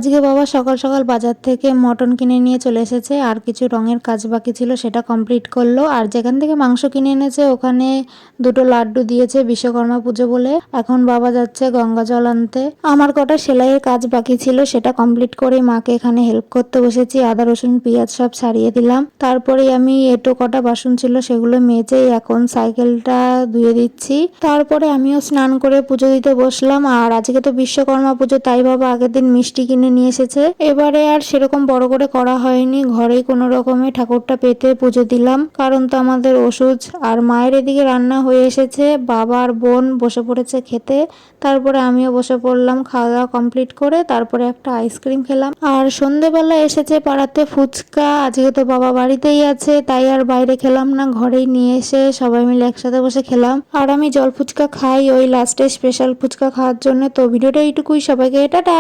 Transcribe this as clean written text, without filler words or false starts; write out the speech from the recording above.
আজকে বাবা সকাল সকাল বাজার থেকে মটন কিনে নিয়ে চলে এসেছে, আর কিছু রঙের কাজ বাকি ছিল সেটা কমপ্লিট করলো। আর যেখান থেকে মাংস কিনে এনেছে ওখানে দুটো লাড্ডু দিয়েছে বিশ্বকর্মা পুজো বলে। এখন বাবা যাচ্ছে গঙ্গা জল আনতে। আমার কটা সেলাইয়ের কাজ বাকি ছিল সেটা কমপ্লিট করে মাকে এখানে হেল্প করতে বসেছি। আদা রসুন পেঁয়াজ সব ছাড়িয়ে দিলাম। তারপরে আমি এটো কটা বাসন ছিল সেগুলো মেজে এখন সাইকেলটা ধুয়ে দিচ্ছি। তারপরে আমিও স্নান করে পুজো দিতে বসলাম। আর আজকে তো বিশ্বকর্মা পুজো, তাই বাবা আগের দিন মিষ্টি কিনে নিয়ে এসেছে। এবারে আর সেরকম বড় করে করা হয়নি, ঘরেই কোনো রকমে ঠাকুরটা পেতে পুজো দিলাম, কারণ তো আমাদের ওষুধ। আর মায়ের এদিকে রান্না হয়ে এসেছে, বাবা আর বোন বসে পড়েছে খেতে। তারপরে আমিও বসে পড়লাম খাওয়া দাওয়া কমপ্লিট করে। তারপরে একটা আইসক্রিম খেলাম। আর সন্ধেবেলা এসেছে পাড়াতে ফুচকা। আজকে তো বাবা বাড়িতেই আছে, তাই আর বাইরে খেলাম না, ঘরেই নিয়ে এসে সবাই মিলে একসাথে বসে খেলাম। আর আমি জল ফুচকা খাই ওই লাস্টে স্পেশাল ফুচকা খাওয়ার জন্য। তো ভিডিওটা এইটুকুই, সবাইকে টাটা।